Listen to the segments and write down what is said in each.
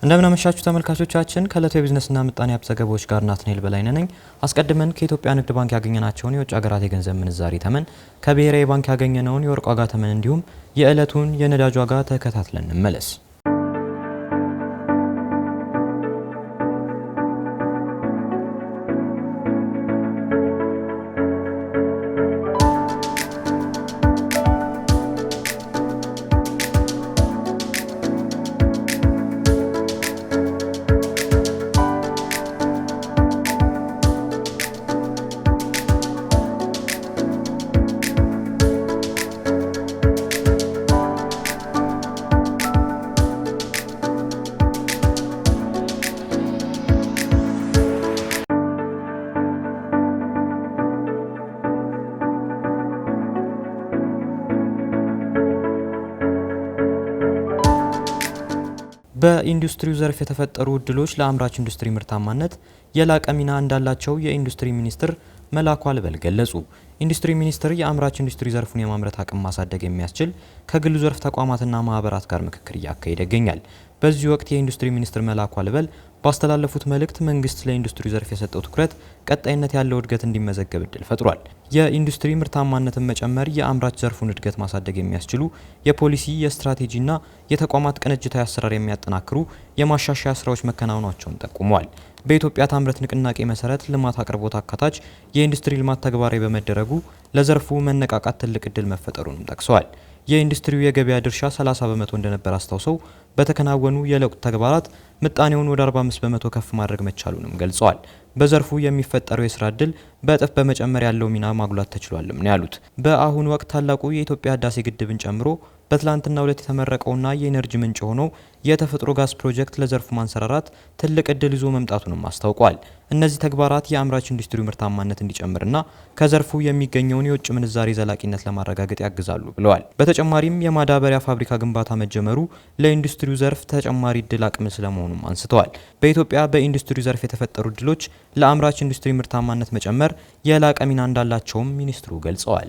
እንደምናመሻችሁ ተመልካቾቻችን ከዕለቱ የቢዝነስና ምጣኔ ሀብት ዘገባዎች ጋር ናትናኤል በላይነህ ነኝ። አስቀድመን ከኢትዮጵያ ንግድ ባንክ ያገኘናቸውን የውጭ ሀገራት የገንዘብ ምንዛሪ ተመን፣ ከብሔራዊ ባንክ ያገኘነውን የወርቅ ዋጋ ተመን እንዲሁም የዕለቱን የነዳጅ ዋጋ ተከታትለን እንመለስ። በኢንዱስትሪው ዘርፍ የተፈጠሩ እድሎች ለአምራች ኢንዱስትሪ ምርታማነት የላቀ ሚና እንዳላቸው የኢንዱስትሪ ሚኒስትር መላኩ አልበል ገለጹ። ኢንዱስትሪ ሚኒስትር የአምራች ኢንዱስትሪ ዘርፉን የማምረት አቅም ማሳደግ የሚያስችል ከግሉ ዘርፍ ተቋማትና ማህበራት ጋር ምክክር እያካሄደ ይገኛል። በዚህ ወቅት የኢንዱስትሪ ሚኒስትር መላኩ አልበል ባስተላለፉት መልእክት መንግስት ለኢንዱስትሪ ዘርፍ የሰጠው ትኩረት ቀጣይነት ያለው እድገት እንዲመዘገብ እድል ፈጥሯል። የኢንዱስትሪ ምርታማነትን መጨመር፣ የአምራች ዘርፉን እድገት ማሳደግ የሚያስችሉ የፖሊሲ የስትራቴጂና የተቋማት ቅንጅታዊ አሰራር የሚያጠናክሩ የማሻሻያ ስራዎች መከናወናቸውን ጠቁመዋል። በኢትዮጵያ ታምረት ንቅናቄ መሰረት ልማት አቅርቦት አካታች የኢንዱስትሪ ልማት ተግባራዊ በመደረጉ ለዘርፉ መነቃቃት ትልቅ እድል መፈጠሩንም ጠቅሰዋል። የኢንዱስትሪው የገበያ ድርሻ 30 በመቶ እንደነበር አስታውሰው በተከናወኑ የለውጥ ተግባራት ምጣኔውን ወደ 45 በመቶ ከፍ ማድረግ መቻሉንም ገልጸዋል። በዘርፉ የሚፈጠረው የስራ እድል በእጥፍ በመጨመር ያለው ሚና ማጉላት ተችሏልም ነው ያሉት። በአሁኑ ወቅት ታላቁ የኢትዮጵያ ህዳሴ ግድብን ጨምሮ በትላንትናው ዕለት የተመረቀውና የኢነርጂ ምንጭ ሆነው የተፈጥሮ ጋዝ ፕሮጀክት ለዘርፉ ማንሰራራት ትልቅ እድል ይዞ መምጣቱንም አስታውቋል። እነዚህ ተግባራት የአምራች ኢንዱስትሪ ምርታማነት እንዲጨምርና ከዘርፉ የሚገኘውን የውጭ ምንዛሬ ዘላቂነት ለማረጋገጥ ያግዛሉ ብለዋል። በተጨማሪም የማዳበሪያ ፋብሪካ ግንባታ መጀመሩ ለኢንዱስትሪው ዘርፍ ተጨማሪ እድል አቅም ስለመሆኑም አንስተዋል። በኢትዮጵያ በኢንዱስትሪ ዘርፍ የተፈጠሩ እድሎች ለአምራች ኢንዱስትሪ ምርታማነት መጨመር የላቀ ሚና እንዳላቸውም ሚኒስትሩ ገልጸዋል።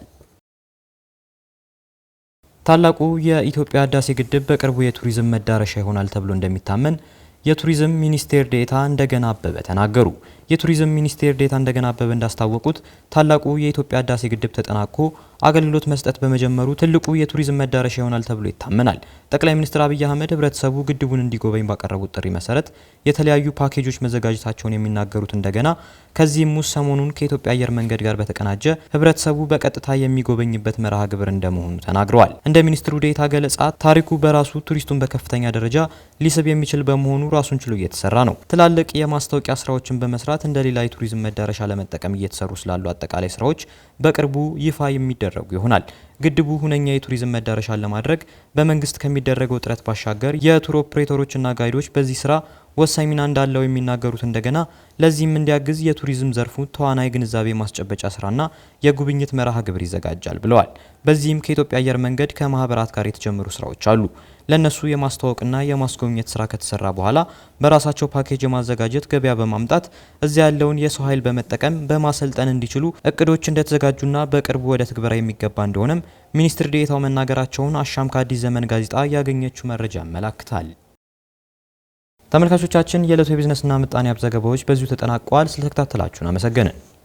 ታላቁ የኢትዮጵያ ህዳሴ ግድብ በቅርቡ የቱሪዝም መዳረሻ ይሆናል ተብሎ እንደሚታመን የቱሪዝም ሚኒስቴር ዴኤታ እንደገና አበበ ተናገሩ። የቱሪዝም ሚኒስቴር ዴኤታ እንደገና አበበ እንዳስታወቁት ታላቁ የኢትዮጵያ ህዳሴ ግድብ ተጠናቆ አገልግሎት መስጠት በመጀመሩ ትልቁ የቱሪዝም መዳረሻ ይሆናል ተብሎ ይታመናል። ጠቅላይ ሚኒስትር አብይ አህመድ ህብረተሰቡ ግድቡን እንዲጎበኝ ባቀረቡት ጥሪ መሰረት የተለያዩ ፓኬጆች መዘጋጀታቸውን የሚናገሩት እንደገና ከዚህም ውስጥ ሰሞኑን ከኢትዮጵያ አየር መንገድ ጋር በተቀናጀ ህብረተሰቡ በቀጥታ የሚጎበኝበት መርሃ ግብር እንደመሆኑ ተናግረዋል። እንደ ሚኒስትሩ ዴኤታ ገለጻ ታሪኩ በራሱ ቱሪስቱን በከፍተኛ ደረጃ ሊስብ የሚችል በመሆኑ ራሱን ችሎ እየተሰራ ነው። ትላልቅ የማስታወቂያ ስራዎችን በመስራት እንደ ሌላ የቱሪዝም መዳረሻ ለመጠቀም እየተሰሩ ስላሉ አጠቃላይ ስራዎች በቅርቡ ይፋ የሚደረጉ ይሆናል። ግድቡ ሁነኛ የቱሪዝም መዳረሻን ለማድረግ በመንግስት ከሚደረገው ጥረት ባሻገር የቱር ኦፕሬተሮችና ጋይዶች በዚህ ስራ ወሳኝ ሚና እንዳለው የሚናገሩት እንደገና ለዚህም እንዲያግዝ የቱሪዝም ዘርፉ ተዋናይ ግንዛቤ ማስጨበጫ ስራና የጉብኝት መርሃ ግብር ይዘጋጃል ብለዋል። በዚህም ከኢትዮጵያ አየር መንገድ ከማህበራት ጋር የተጀመሩ ስራዎች አሉ። ለነሱ የማስተዋወቅና የማስጎብኘት ስራ ከተሰራ በኋላ በራሳቸው ፓኬጅ የማዘጋጀት ገበያ በማምጣት እዚያ ያለውን የሰው ኃይል በመጠቀም በማሰልጠን እንዲችሉ እቅዶች እንደተዘጋጁና በቅርቡ ወደ ትግበራ የሚገባ እንደሆነም ሚኒስትር ዴኤታው መናገራቸውን አሻም ከአዲስ ዘመን ጋዜጣ ያገኘችው መረጃ ያመላክታል። ተመልካቾቻችን የዕለቱ የቢዝነስና ምጣኔ ሀብት ዘገባዎች በዚሁ ተጠናቀዋል። ስለተከታተላችሁን አመሰገንን።